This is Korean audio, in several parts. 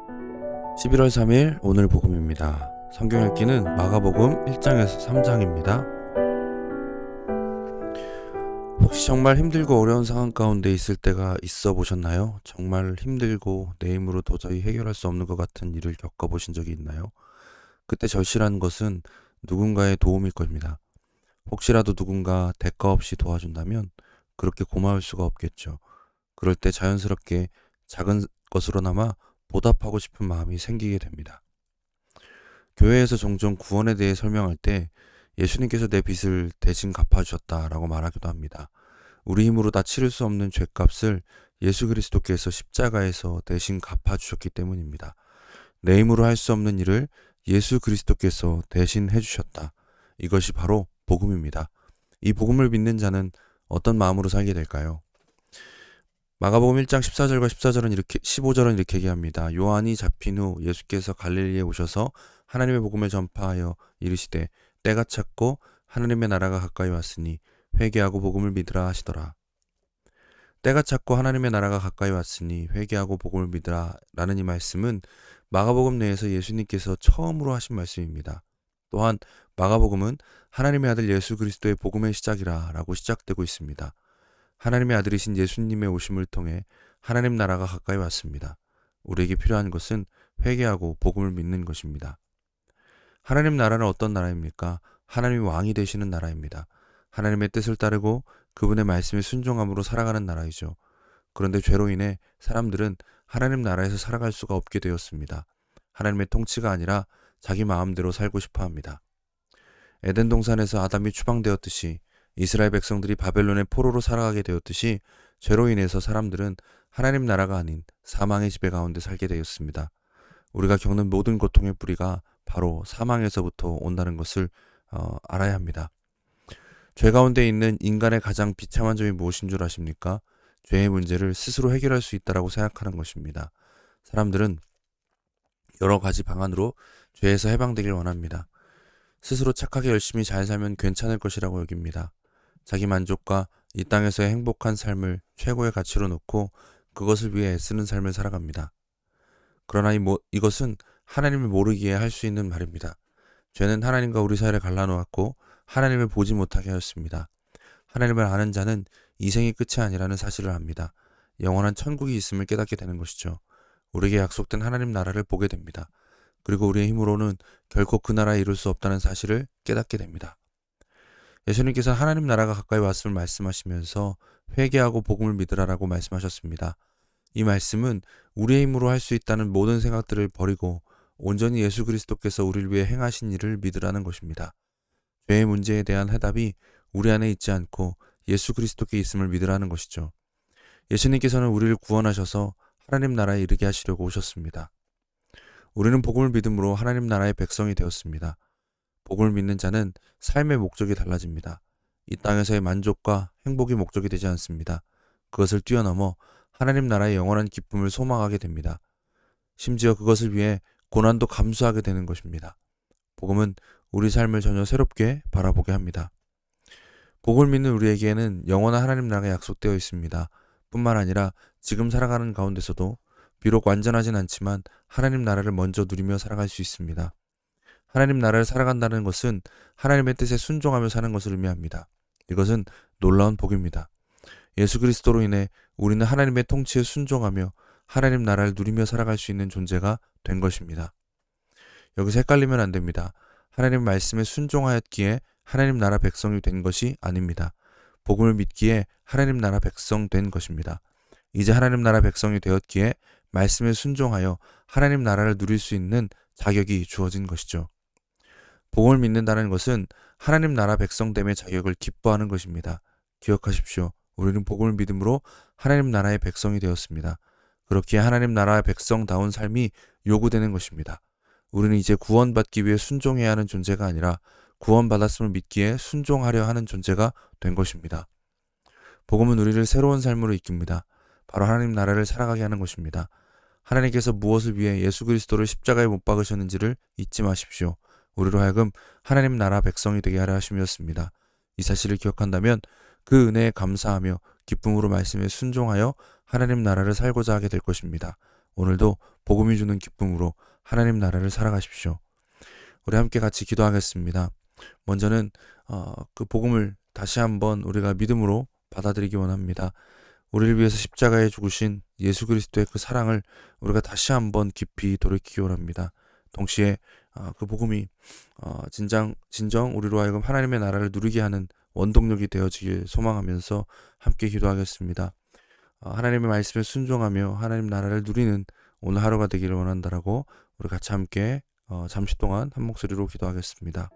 11월 3일 오늘 복음입니다. 성경 읽기는 마가복음 1장에서 3장입니다. 혹시 정말 힘들고 어려운 상황 가운데 있을 때가 있어 보셨나요? 정말 힘들고 내 힘으로 도저히 해결할 수 없는 것 같은 일을 겪어보신 적이 있나요? 그때 절실한 것은 누군가의 도움일 겁니다. 혹시라도 누군가 대가 없이 도와준다면 그렇게 고마울 수가 없겠죠. 그럴 때 자연스럽게 작은 것으로나마 보답하고 싶은 마음이 생기게 됩니다. 교회에서 종종 구원에 대해 설명할 때 예수님께서 내 빚을 대신 갚아주셨다라고 말하기도 합니다. 우리 힘으로 다 치를 수 없는 죄값을 예수 그리스도께서 십자가에서 대신 갚아주셨기 때문입니다. 내 힘으로 할 수 없는 일을 예수 그리스도께서 대신 해주셨다. 이것이 바로 복음입니다. 이 복음을 믿는 자는 어떤 마음으로 살게 될까요? 마가복음 1장 14절과 15절은 이렇게 얘기합니다. 요한이 잡힌 후 예수께서 갈릴리에 오셔서 하나님의 복음을 전파하여 이르시되 때가 찼고 하나님의 나라가 가까이 왔으니 회개하고 복음을 믿으라 하시더라. 때가 찼고 하나님의 나라가 가까이 왔으니 회개하고 복음을 믿으라 라는 이 말씀은 마가복음 내에서 예수님께서 처음으로 하신 말씀입니다. 또한 마가복음은 하나님의 아들 예수 그리스도의 복음의 시작이라 라고 시작되고 있습니다. 하나님의 아들이신 예수님의 오심을 통해 하나님 나라가 가까이 왔습니다. 우리에게 필요한 것은 회개하고 복음을 믿는 것입니다. 하나님 나라는 어떤 나라입니까? 하나님이 왕이 되시는 나라입니다. 하나님의 뜻을 따르고 그분의 말씀에 순종함으로 살아가는 나라이죠. 그런데 죄로 인해 사람들은 하나님 나라에서 살아갈 수가 없게 되었습니다. 하나님의 통치가 아니라 자기 마음대로 살고 싶어 합니다. 에덴 동산에서 아담이 추방되었듯이 이스라엘 백성들이 바벨론의 포로로 살아가게 되었듯이 죄로 인해서 사람들은 하나님 나라가 아닌 사망의 지배 가운데 살게 되었습니다. 우리가 겪는 모든 고통의 뿌리가 바로 사망에서부터 온다는 것을 알아야 합니다. 죄 가운데 있는 인간의 가장 비참한 점이 무엇인 줄 아십니까? 죄의 문제를 스스로 해결할 수 있다고 생각하는 것입니다. 사람들은 여러 가지 방안으로 죄에서 해방되길 원합니다. 스스로 착하게 열심히 잘 살면 괜찮을 것이라고 여깁니다. 자기 만족과 이 땅에서의 행복한 삶을 최고의 가치로 놓고 그것을 위해 애쓰는 삶을 살아갑니다. 그러나 이것은 하나님을 모르기에 할 수 있는 말입니다. 죄는 하나님과 우리 사이를 갈라놓았고 하나님을 보지 못하게 하였습니다. 하나님을 아는 자는 이 생이 끝이 아니라는 사실을 압니다. 영원한 천국이 있음을 깨닫게 되는 것이죠. 우리에게 약속된 하나님 나라를 보게 됩니다. 그리고 우리의 힘으로는 결코 그 나라에 이룰 수 없다는 사실을 깨닫게 됩니다. 예수님께서 하나님 나라가 가까이 왔음을 말씀하시면서 회개하고 복음을 믿으라라고 말씀하셨습니다. 이 말씀은 우리의 힘으로 할 수 있다는 모든 생각들을 버리고 온전히 예수 그리스도께서 우리를 위해 행하신 일을 믿으라는 것입니다. 죄의 문제에 대한 해답이 우리 안에 있지 않고 예수 그리스도께 있음을 믿으라는 것이죠. 예수님께서는 우리를 구원하셔서 하나님 나라에 이르게 하시려고 오셨습니다. 우리는 복음을 믿음으로 하나님 나라의 백성이 되었습니다. 복음을 믿는 자는 삶의 목적이 달라집니다. 이 땅에서의 만족과 행복이 목적이 되지 않습니다. 그것을 뛰어넘어 하나님 나라의 영원한 기쁨을 소망하게 됩니다. 심지어 그것을 위해 고난도 감수하게 되는 것입니다. 복음은 우리 삶을 전혀 새롭게 바라보게 합니다. 복음을 믿는 우리에게는 영원한 하나님 나라가 약속되어 있습니다. 뿐만 아니라 지금 살아가는 가운데서도 비록 완전하진 않지만 하나님 나라를 먼저 누리며 살아갈 수 있습니다. 하나님 나라를 살아간다는 것은 하나님의 뜻에 순종하며 사는 것을 의미합니다. 이것은 놀라운 복입니다. 예수 그리스도로 인해 우리는 하나님의 통치에 순종하며 하나님 나라를 누리며 살아갈 수 있는 존재가 된 것입니다. 여기서 헷갈리면 안 됩니다. 하나님 말씀에 순종하였기에 하나님 나라 백성이 된 것이 아닙니다. 복음을 믿기에 하나님 나라 백성 된 것입니다. 이제 하나님 나라 백성이 되었기에 말씀에 순종하여 하나님 나라를 누릴 수 있는 자격이 주어진 것이죠. 복음을 믿는다는 것은 하나님 나라 백성됨의 자격을 기뻐하는 것입니다. 기억하십시오. 우리는 복음을 믿음으로 하나님 나라의 백성이 되었습니다. 그렇기에 하나님 나라의 백성다운 삶이 요구되는 것입니다. 우리는 이제 구원받기 위해 순종해야 하는 존재가 아니라 구원받았음을 믿기에 순종하려 하는 존재가 된 것입니다. 복음은 우리를 새로운 삶으로 이끕니다. 바로 하나님 나라를 살아가게 하는 것입니다. 하나님께서 무엇을 위해 예수 그리스도를 십자가에 못 박으셨는지를 잊지 마십시오. 우리로 하여금 하나님 나라 백성이 되게 하려 하심이었습니다. 이 사실을 기억한다면 그 은혜에 감사하며 기쁨으로 말씀에 순종하여 하나님 나라를 살고자 하게 될 것입니다. 오늘도 복음이 주는 기쁨으로 하나님 나라를 살아가십시오. 우리 함께 같이 기도하겠습니다. 먼저는 그 복음을 다시 한번 우리가 믿음으로 받아들이기 원합니다. 우리를 위해서 십자가에 죽으신 예수 그리스도의 그 사랑을 우리가 다시 한번 깊이 돌이키기 원합니다. 동시에 그 복음이 진정 우리로 하여금 하나님의 나라를 누리게 하는 원동력이 되어지길 소망하면서 함께 기도하겠습니다. 하나님의 말씀에 순종하며 하나님 나라를 누리는 오늘 하루가 되기를 원한다라고 우리 같이 함께 잠시 동안 한 목소리로 기도하겠습니다.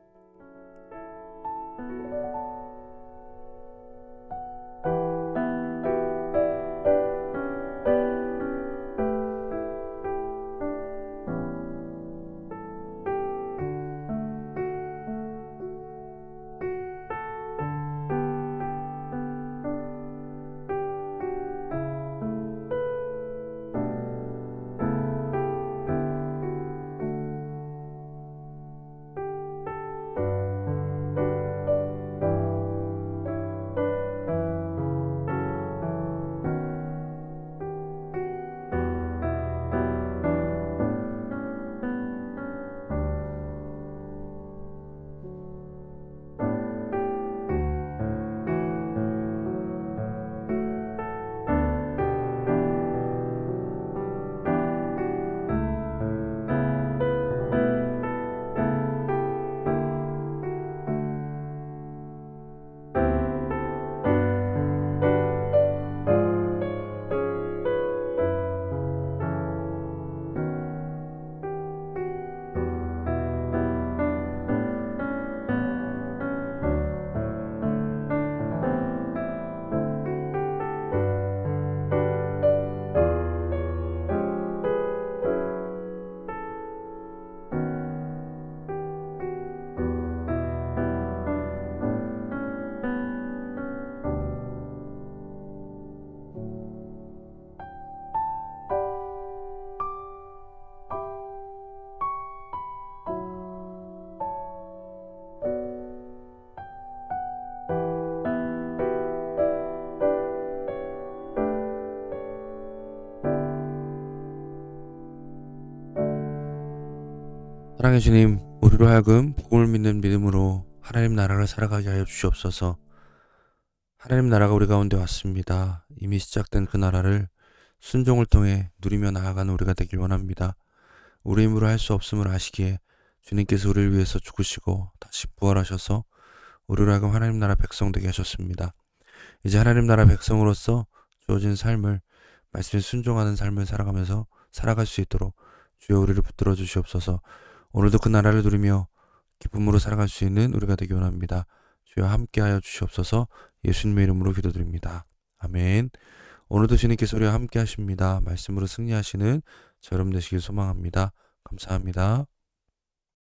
사랑해 주님, 우리로 하여금 복음을 믿는 믿음으로 하나님 나라를 살아가게 하여 주시옵소서. 하나님 나라가 우리 가운데 왔습니다. 이미 시작된 그 나라를 순종을 통해 누리며 나아가는 우리가 되길 원합니다. 우리 힘으로 할 수 없음을 아시기에 주님께서 우리를 위해서 죽으시고 다시 부활하셔서 우리로 하여금 하나님 나라 백성 되게 하셨습니다. 이제 하나님 나라 백성으로서 주어진 삶을 말씀에 순종하는 삶을 살아가면서 살아갈 수 있도록 주여 우리를 붙들어 주시옵소서. 오늘도 그 나라를 누리며 기쁨으로 살아갈 수 있는 우리가 되기 원합니다. 주여 함께하여 주시옵소서. 예수님의 이름으로 기도드립니다. 아멘. 오늘도 주님께서 우리와 함께 하십니다. 말씀으로 승리하시는 저 여러분 되시길 소망합니다. 감사합니다.